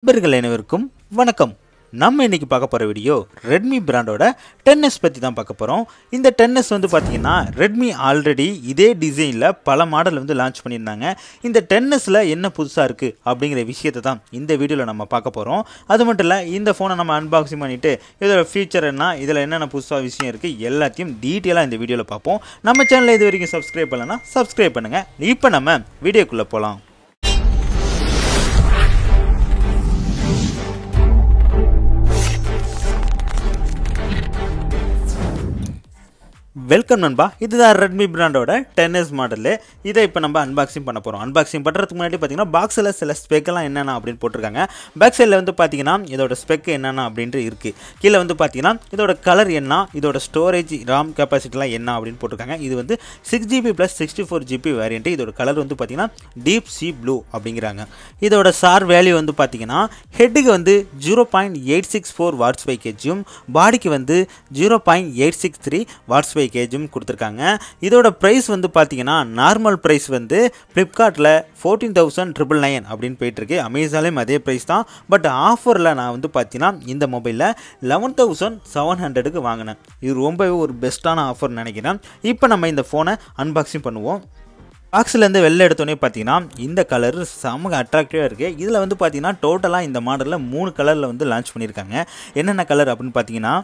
நண்பர்கள் அனைவருக்கும் வணக்கம். நம்ம இன்னைக்கு பார்க்க போற வீடியோ Redmi பிராண்டோட 10s பத்தி தான் பார்க்க போறோம். இந்த 10s வந்து பாத்தீங்கன்னா Redmi ஆல்ரெடி இதே டிசைன்ல பல மாடல் வந்து லான்ச் பண்ணியிருந்தாங்க. இந்த 10sல என்ன புதுசா இருக்கு அப்படிங்கிற விஷயத்தை தான் இந்த வீடியோல நம்ம பார்க்க போறோம். அது மட்டும் இல்ல இந்த போனை நம்ம அன்பாக்சிங் பண்ணிட்டு இதோட ஃபீச்சர் என்ன, இதுல என்னென்ன புதுசா விஷயம் இருக்கு எல்லாத்தையும் டீடைலா இந்த வீடியோல பார்ப்போம். நம்ம சேனலை இது வரைக்கும் சப்ஸ்கிரைப் பண்ணலனா சப்ஸ்கிரைப் பண்ணுங்க. இப்போ நம்ம வீடியோக்குள்ள போலாம். வெல்கம் நண்பா, இதுதான் Redmi பிராண்டோட 10s மாடலு. இதை இப்போ நம்ம அன்பாக்சிங் பண்ண போகிறோம். அன்பாக்சிங் பண்ணுறதுக்கு முன்னாடி பார்த்தீங்கன்னா பாக்ஸில் சில ஸ்பெக்கெல்லாம் என்னென்ன அப்படின்னு போட்டிருக்காங்க. பேக் சைடில் வந்து பார்த்தீங்கன்னா இதோட ஸ்பெக் என்னென்ன அப்படின்ட்டு இருக்குது. கீழே வந்து பார்த்தீங்கன்னா இதோட கலர் என்ன, இதோட ஸ்டோரேஜ் RAM கெப்பாசிட்டிலாம் என்ன அப்படின்னு போட்டிருக்காங்க. இது வந்து 6GB + 64GB வேரியண்ட்டு. இதோட கலர் வந்து பார்த்தீங்கன்னா டீப் சி ப்ளூ அப்படிங்கிறாங்க. இதோட சார் வேல்யூ வந்து பார்த்தீங்கன்னா ஹெட்டுக்கு வந்து 0.864 Wh/kg, பாடிக்கு வந்து 0.863 Wh/kg கொடுத்துருக்காங்க. இதோட பிரைஸ் வந்து பார்த்தீங்கன்னா நார்மல் பிரைஸ் வந்து Flipkartல 14,999 அப்படின்னு போயிட்டு இருக்கு. அமேசான்லயும் அதே பிரைஸ் தான். பட் ஆஃபரில் நான் வந்து பார்த்தீங்கன்னா இந்த மொபைலில் 11,700க்கு வாங்கினேன். இது ரொம்பவே ஒரு பெஸ்ட்டான ஆஃபர் நினைக்கிறேன். இப்போ நம்ம இந்த ஃபோனை அன்பாக்சிங் பண்ணுவோம். பாக்ஸ்லேருந்து வெளில எடுத்தோன்னே பார்த்தீங்கன்னா இந்த கலர் செம்ம அட்ராக்டிவாக இருக்குது. இதில் வந்து பார்த்தீங்கன்னா டோட்டலாக இந்த மாடலில் 3 கலரில் வந்து லான்ச் பண்ணியிருக்காங்க. என்னென்ன கலர் அப்படின்னு பார்த்தீங்கன்னா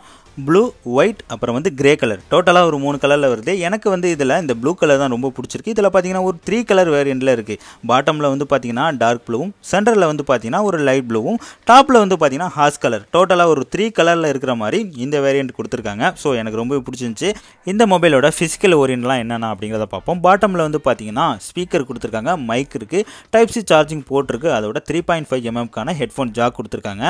ப்ளூ, ஒயிட், அப்புறம் வந்து கிரே கலர். டோட்டலாக ஒரு 3 கலரில் வருது. எனக்கு வந்து இதில் இந்த ப்ளூ கலர் தான் ரொம்ப பிடிச்சிருக்கு. இதில் பார்த்தீங்கன்னா ஒரு 3 கலர் வேரியண்ட்டில் இருக்குது. பாட்டமில் வந்து பார்த்தீங்கன்னா டார்க் ப்ளூவும், சென்டரில் வந்து பார்த்தீங்கன்னா ஒரு லைட் ப்ளூவும், டாப்பில் வந்து பார்த்தீங்கன்னா ஹாஸ் கலர். டோட்டலாக ஒரு 3 கலரில் இருக்கிற மாதிரி இந்த வேரியண்ட் கொடுத்துருக்காங்க. ஸோ எனக்கு ரொம்ப பிடிச்சிருந்துச்சு. இந்த மொபைலோட ஃபிசிக்கல் ஓரியன்ட்லாம் என்னென்ன அப்படிங்கிறத பார்ப்போம். பாட்டமில் வந்து பார்த்தீங்கன்னா ஸ்பீக்கர் கொடுத்துருக்காங்க, மைக் இருக்குது, டைப் சி சார்ஜிங் போர்ட் இருக்குது, அதோட 3.5mm ஹெட்ஃபோன் ஜாக் கொடுத்துருக்காங்க.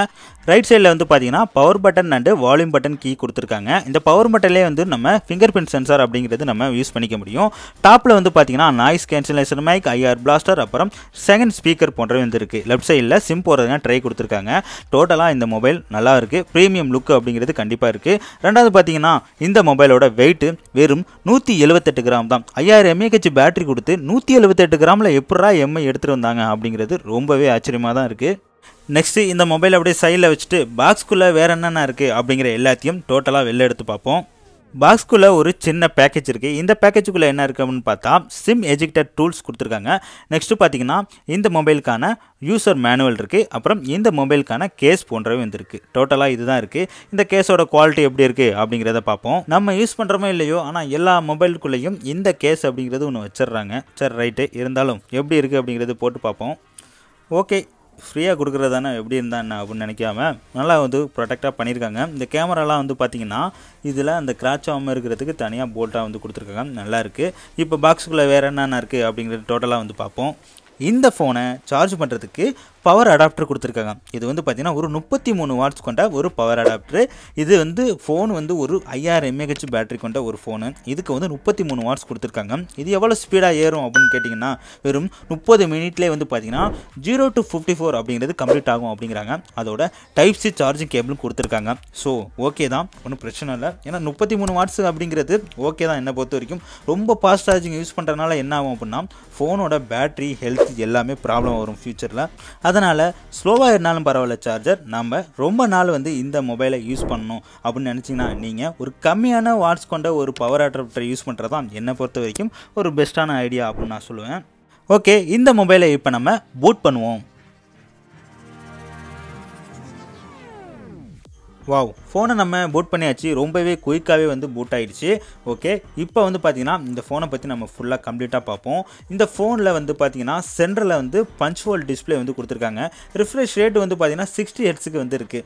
ரைட் சைடில் வந்து பார்த்தீங்கன்னா power button and volume button key கொடுத்துருக்காங்க. இந்த பவர் பட்டன்லேயே வந்து நம்ம ஃபிங்கர் பிரிண்ட் சென்சார் அப்படிங்கிறது நம்ம யூஸ் பண்ணிக்க முடியும். டாப்பில் வந்து பார்த்தீங்கன்னா noise cancellation mic, IR blaster, அப்புறம் செகண்ட் ஸ்பீக்கர் போன்றவை வந்து இருக்குது. லெஃப்ட் சைடில் சிம் போடுறதுங்க ட்ரை கொடுத்துருக்காங்க. டோட்டலாக இந்த மொபைல் நல்லா இருக்குது. ப்ரீமியம் லுக் அப்படிங்கிறது கண்டிப்பாக இருக்குது. ரெண்டாவது பார்த்தீங்கன்னா இந்த மொபைலோட வெயிட் வெறும் 178 கிராம் தான். 5000 mAh பேட்டரி கொடுத்து 178 கிராமில் எப்படா எம்ஐ எடுத்துகிட்டு வந்தாங்க அப்படிங்கிறது ரொம்பவே ஆச்சரியமாக தான் இருக்குது. நெக்ஸ்ட்டு இந்த மொபைல் அப்படியே சைடில் வச்சுட்டு பாக்ஸ்குள்ளே வேறு என்னென்ன இருக்குது அப்படிங்கிற எல்லாத்தையும் டோட்டலாக வெளில எடுத்து பார்ப்போம். பாக்ஸ்குள்ளே ஒரு சின்ன பேக்கேஜ் இருக்குது. இந்த பேக்கேஜுக்குள்ளே என்ன இருக்குது அப்படின்னு பார்த்தா சிம் எஜெக்டர் டூல்ஸ் கொடுத்துருக்காங்க. நெக்ஸ்ட்டு பார்த்தீங்கன்னா இந்த மொபைலுக்கான யூசர் மேனுவல் இருக்குது. அப்புறம் இந்த மொபைலுக்கான கேஸ் போன்றவை வந்துருக்கு. டோட்டலாக இதுதான் இருக்குது. இந்த கேஸோட குவாலிட்டி எப்படி இருக்குது அப்படிங்கிறத பார்ப்போம். நம்ம யூஸ் பண்ணுறோமோ இல்லையோ, ஆனால் எல்லா மொபைலுக்குள்ளேயும் இந்த கேஸ் அப்படிங்கிறது ஒன்று வச்சிடுறாங்க. சரி, ரைட்டு. இருந்தாலும் எப்படி இருக்குது அப்படிங்கிறது போட்டு பார்ப்போம். ஓகே, ஃப்ரீயாக கொடுக்குறதானே, எப்படி இருந்தா என்ன அப்படின்னு நினைக்காம நல்லா வந்து ப்ரொடெக்டாக பண்ணியிருக்காங்க. இந்த கேமராலாம் வந்து பார்த்திங்கன்னா இதில் அந்த கிராச் ஆகாமல் இருக்கிறதுக்கு தனியாக போல்ட்டாக வந்து கொடுத்துருக்காங்க. நல்லா இருக்குது. இப்போ பாக்ஸுக்குள்ளே வேறு என்னென்ன இருக்குது அப்படிங்கிறது டோட்டலாக வந்து பார்ப்போம். இந்த ஃபோனை சார்ஜ் பண்ணுறதுக்கு பவர் அடாப்டர் கொடுத்துருக்காங்க. இது வந்து பார்த்திங்கன்னா ஒரு 33 வாட்ஸ் கொண்ட ஒரு பவர் அடாப்டரு. இது வந்து ஃபோன் வந்து ஒரு 5000 mAh பேட்டரி கொண்ட ஒரு ஃபோனு. இதுக்கு வந்து 33 வாட்ஸ் கொடுத்துருக்காங்க. இது எவ்வளோ ஸ்பீடாக ஏறும் அப்படின்னு கேட்டிங்கன்னா வெறும் 30 மினிட்லேயே வந்து பார்த்திங்கன்னா 0 to 54 அப்படிங்கிறது கம்ப்ளீட் ஆகும் அப்படிங்கிறாங்க. அதோட டைப் சி சார்ஜிங் கேபிளும் கொடுத்துருக்காங்க. ஸோ ஓகே தான், ஒன்றும் பிரச்சனை இல்லை. ஏன்னா 33 வாட்ஸ் அப்படிங்கிறது ஓகே தான் என்னை பொறுத்த வரைக்கும். ரொம்ப ஃபாஸ்ட் சார்ஜிங் யூஸ் பண்ணுறதுனால என்ன ஆகும் அப்படின்னா ஃபோனோட பேட்டரி ஹெல்த் எல்லாமே ப்ராப்ளம் வரும் ஃப்யூச்சரில். அதனால் ஸ்லோவாக இருந்தாலும் பரவாயில்ல சார்ஜர், நம்ம ரொம்ப நாள் வந்து இந்த மொபைலை யூஸ் பண்ணணும் அப்படின்னு நினச்சிங்கன்னா நீங்கள் ஒரு கம்மியான வாட்ஸ் கொண்ட ஒரு பவர் அடாப்டர் யூஸ் பண்ணுறது தான் என்னை பொறுத்த வரைக்கும் ஒரு பெஸ்ட்டான ஐடியா அப்படின்னு நான் சொல்லுவேன். ஓகே, இந்த மொபைலை இப்போ நம்ம பூட் பண்ணுவோம். வாவ், ஃபோனை நம்ம பூட் பண்ணியாச்சு. ரொம்பவே குயிக்காகவே வந்து பூட் ஆகிடுச்சு. ஓகே, இப்போ வந்து பார்த்திங்கன்னா இந்த ஃபோனை பற்றி நம்ம ஃபுல்லாக கம்ப்ளீட்டாக பார்ப்போம். இந்த ஃபோனில் வந்து பார்த்திங்கன்னா சென்டரில் வந்து பஞ்ச் ஹோல் டிஸ்பிளே வந்து கொடுத்துருக்காங்க. ரிஃப்ரெஷ் ரேட் வந்து பார்த்திங்கன்னா 60 Hzக்கு வந்து இருக்குது.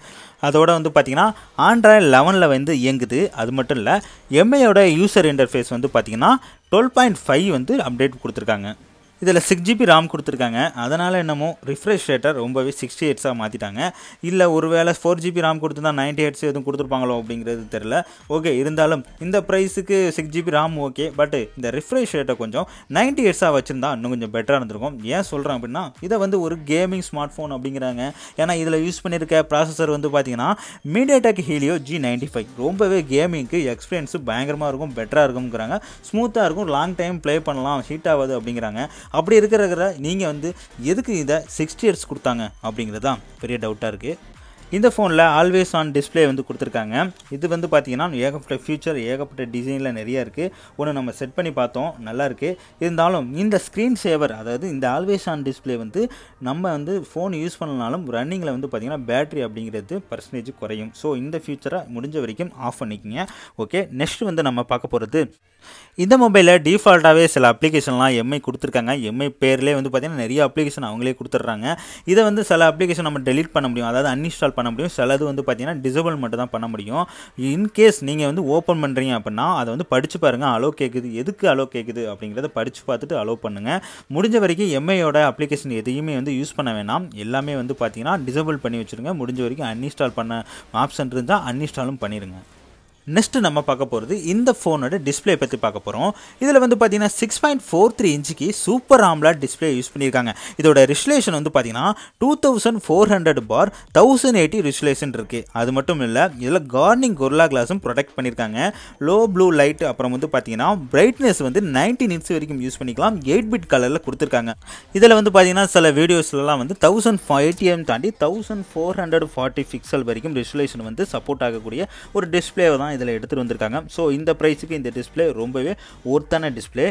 அதோட வந்து பார்த்திங்கன்னா Android 11 வந்து இயங்குது. அது மட்டும் இல்லை, எம்ஐயோட யூசர் இன்டர்ஃபேஸ் வந்து பார்த்திங்கன்னா 12.5 வந்து அப்டேட் கொடுத்துருக்காங்க. இதில் 6GB RAM கொடுத்துருக்காங்க. அதனால் என்னமோ ரிஃப்ரெஷ் ரேட்டை ரொம்பவே 60 Hzஆக மாற்றிட்டாங்க. இல்லை ஒருவேளை 4GB RAM கொடுத்துருந்தா 90 Hz எதுவும் கொடுத்துருப்பாங்களோ அப்படிங்கிறது தெரில. ஓகே, இருந்தாலும் இந்த ப்ரைஸுக்கு 6GB RAM ஓகே. பட் இந்த ரிஃப்ரெஷ் ரேட்டை கொஞ்சம் 90 Hzஆக வச்சுருந்தா இன்னும் கொஞ்சம் பெட்டராக இருந்திருக்கும். ஏன் சொல்கிறேன் அப்படின்னா இதை வந்து ஒரு கேமிங் ஸ்மார்ட் ஃபோன் அப்படிங்கிறாங்க. ஏன்னா இதில் யூஸ் பண்ணியிருக்க ப்ராசஸர் வந்து பார்த்திங்கன்னா MediaTek Helio G95. ரொம்பவே கேமிங்க்கு எக்ஸ்பீரியன்ஸு பயங்கரமாக இருக்கும், பெட்டராக இருக்கும்ங்கிறாங்க. ஸ்மூத்தாக இருக்கும், லாங் டைம் ப்ளே பண்ணலாம், ஹீட் ஆகாது அப்படிங்கிறாங்க. அப்படி இருக்கிற நீங்கள் வந்து எதுக்கு இதை 60 Hz கொடுத்தாங்க அப்படிங்கிறது தான் பெரிய டவுட்டாக இருக்குது. இந்த ஃபோனில் ஆல்வேஸ் ஆன் டிஸ்பிளே வந்து கொடுத்துருக்காங்க. இது வந்து பார்த்தீங்கன்னா ஏகப்பட்ட ஃபியூச்சர் ஏகப்பட்ட டிசைனில் நிறையா இருக்குது. ஒன்று நம்ம செட் பண்ணி பார்த்தோம், நல்லாயிருக்கு. இருந்தாலும் இந்த ஸ்க்ரீன் சேவர், அதாவது இந்த ஆல்வேஸ் ஆன் டிஸ்பிளே வந்து நம்ம வந்து ஃபோன் யூஸ் பண்ணனாலும் ரன்னிங்கில் வந்து பார்த்திங்கன்னா பேட்டரி அப்படிங்கிறது பர்சன்டேஜ் குறையும். ஸோ இந்த ஃபியூச்சரை முடிஞ்ச வரைக்கும் ஆஃப் பண்ணிக்கோங்க. ஓகே, நெக்ஸ்ட் வந்து நம்ம பார்க்க போகிறது, இந்த மொபைலில் டிஃபால்ட்டாகவே சில அப்ளிகேஷன்லாம் எம்ஐ கொடுத்துருக்காங்க. எம்ஐ பேர்லேயே வந்து பார்த்திங்கன்னா நிறைய அப்ளிகேஷன் அவங்களே கொடுத்துட்றாங்க. இதை வந்து சில அப்ளிகேஷன் நம்ம டெலீட் பண்ண முடியும், அதாவது அன்இன்ஸ்டால் பண்ண முடியும். சிலது வந்து பார்த்திங்கன்னா டிசேபிள் மட்டும் தான் பண்ண முடியும். இன்கேஸ் நீங்கள் வந்து ஓப்பன் பண்ணுறீங்க அப்படின்னா அதை வந்து படித்து பாருங்கள், அலோ கேட்குது, எதுக்கு அலோ கேட்குது அப்படிங்கிறத படித்து பார்த்துட்டு அலோ பண்ணுங்கள். முடிஞ்ச வரைக்கும் எம்ஐயோட அப்ளிகேஷன் எதையுமே வந்து யூஸ் பண்ண வேணாம், எல்லாமே வந்து பார்த்திங்கன்னா டிசேபிள் பண்ணி வச்சுருங்க. முடிஞ்ச வரைக்கும் அன்இன்ஸ்டால் பண்ண ஆப்ஷன் இருந்தால் அன்இன்ஸ்டாலும் பண்ணிடுங்க. நெக்ஸ்ட்டு நம்ம பார்க்க போகிறது இந்த ஃபோனோட டிஸ்பிளே பற்றி பார்க்க போகிறோம். இதில் வந்து பார்த்தீங்கன்னா 6.43 இன்ச்சுக்கு சூப்பர் ஆம்லட் டிஸ்பிளே யூஸ் பண்ணியிருக்காங்க. இதோட ரெசல்யூஷன் வந்து பார்த்தீங்கன்னா 2400/1080 ரெசல்யூஷன் இருக்குது. அது மட்டும் இல்லை, இதில் கார்னிங் கொரில்லா கிளாஸும் ப்ரொடெக்ட் பண்ணியிருக்காங்க. லோ ப்ளூ லைட், அப்புறம் வந்து பார்த்தீங்கன்னா பிரைட்னஸ் வந்து 19 nits வரைக்கும் யூஸ் பண்ணிக்கலாம். 8-bit கலரில் கொடுத்துருக்காங்க. இதில் வந்து பார்த்தீங்கன்னா சில வீடியோஸ்லாம் வந்து 1080 தாண்டி 1440 பிக்சல் வரைக்கும் ரெசல்யூஷன் வந்து சப்போர்ட் ஆகக்கூடிய ஒரு டிஸ்பிளே தான் இதில் எடுத்துகிட்டு வந்திருக்காங்க. ஸோ இந்த ப்ரைஸுக்கு இந்த டிஸ்பிளே ரொம்பவே ஒர்த்தான டிஸ்பிளே.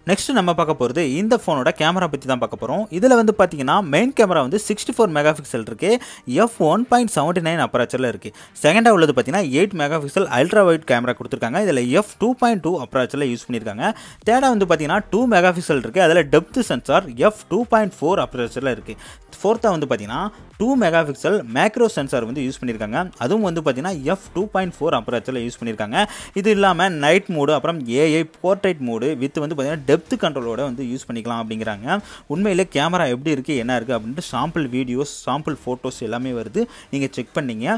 நெக்ஸ்ட் நம்ம பார்க்க போகிறது இந்த ஃபோனோட கேமரா பற்றி தான் பார்க்க போகிறோம். இதில் வந்து பார்த்தீங்கன்னா மெயின் கேமரா வந்து 64 மெகாபிக்சல் இருக்குது, f1.79 அப்ராச்சரில் இருக்குது. செகண்டாக உள்ளது பார்த்தீங்கன்னா 8 மெகாபிக்சல் அல்ட்ரா வைட் கேமரா கொடுத்துருக்காங்க. இதில் f2.2 அப்ராச்சரில் யூஸ் பண்ணியிருக்காங்க. தேர்டாக வந்து பார்த்தீங்கன்னா 2 மெகாபிக்சல் இருக்குது, அதில் டெப்த் சென்சார் f2.4 அப்ராச்சரில் இருக்குது. ஃபோர்த்தாக வந்து பார்த்தீங்கன்னா 2 மெகாபிக்சல் மேக்ரோ சென்சார் வந்து யூஸ் பண்ணியிருக்காங்க. அதுவும் வந்து பார்த்தீங்கன்னா f2.4 அப்ராச்சரில் யூஸ் பண்ணியிருக்காங்க. இது இல்லாமல் நைட் மோடு, அப்புறம் ஏஐ போர்ட்ரைட் மோடு வித் வந்து பார்த்தீங்கன்னா டெப்த் கண்ட்ரோலோட வந்து யூஸ் பண்ணிக்கலாம் அப்படிங்கிறாங்க. உண்மையிலே கேமரா எப்படி இருக்குது என்ன இருக்குது அப்படின்ட்டு சாம்பிள் வீடியோஸ், சாம்பிள் ஃபோட்டோஸ் எல்லாமே வருது, நீங்கள் செக் பண்ணிங்க.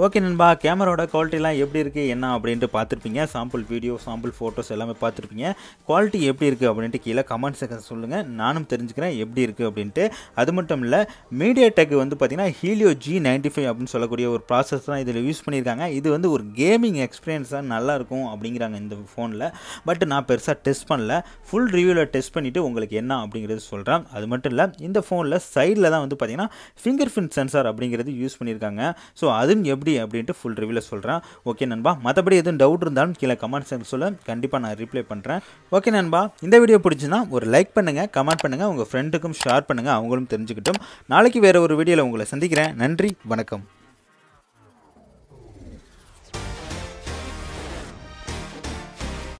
ஓகே நண்பா, கேமராவோட குவாலிட்டிலாம் எப்படி இருக்குது என்ன அப்படின்ட்டு பார்த்துருப்பீங்க. சாம்பிள் வீடியோ, சாம்பிள் ஃபோட்டோஸ் எல்லாமே பார்த்துருப்பீங்க. குவாலிட்டி எப்படி இருக்குது அப்படின்ட்டு கீழே கமெண்ட் செக்ஷன் சொல்லுங்கள், நானும் தெரிஞ்சுக்கிறேன் எப்படி இருக்குது அப்படின்ட்டு. அது மட்டும் இல்லை, மீடியா டெக் வந்து பார்த்திங்கன்னா ஹீலியோ G95 அப்படின்னு சொல்லக்கூடிய ஒரு ப்ராசஸ் தான் இதில் யூஸ் பண்ணியிருக்காங்க. இது வந்து ஒரு கேமிங் எக்ஸ்பீரியன்ஸாக நல்லாயிருக்கும் அப்படிங்கிறாங்க இந்த ஃபோனில். பட் நான் பெருசாக டெஸ்ட் பண்ணல, ஃபுல் ரிவ்யூவில் டெஸ்ட் பண்ணிவிட்டு உங்களுக்கு என்ன அப்படிங்கிறது சொல்கிறேன். அது மட்டும் இல்லை, இந்த ஃபோனில் சைடில் தான் வந்து பார்த்திங்கன்னா ஃபிங்கர் பிரிண்ட் சென்சார் அப்படிங்கிறது யூஸ் பண்ணியிருக்காங்க. ஸோ அதுவும் எப்படி அப்படின்ட்டு ஃபுல் ரிவ்யூவில் சொல்கிறேன். ஓகே நண்பா, மற்றபடி எதுவும் டவுட் இருந்தாலும் கீழே கமெண்ட் செக்ஷன் சொல்ல, கண்டிப்பாக நான் ரிப்ளை பண்ணுறேன். ஓகே நண்பா, இந்த வீடியோ பிடிச்சுன்னா ஒரு லைக் பண்ணுங்கள், கமெண்ட் பண்ணுங்கள், உங்கள் ஃப்ரெண்டுக்கும் ஷேர் பண்ணுங்கள், அவங்களும் தெரிஞ்சுக்கிட்டும். நாளைக்கு வேறு ஒரு வீடியோவில் உங்களை சந்திக்கிறேன். நன்றி, வணக்கம்.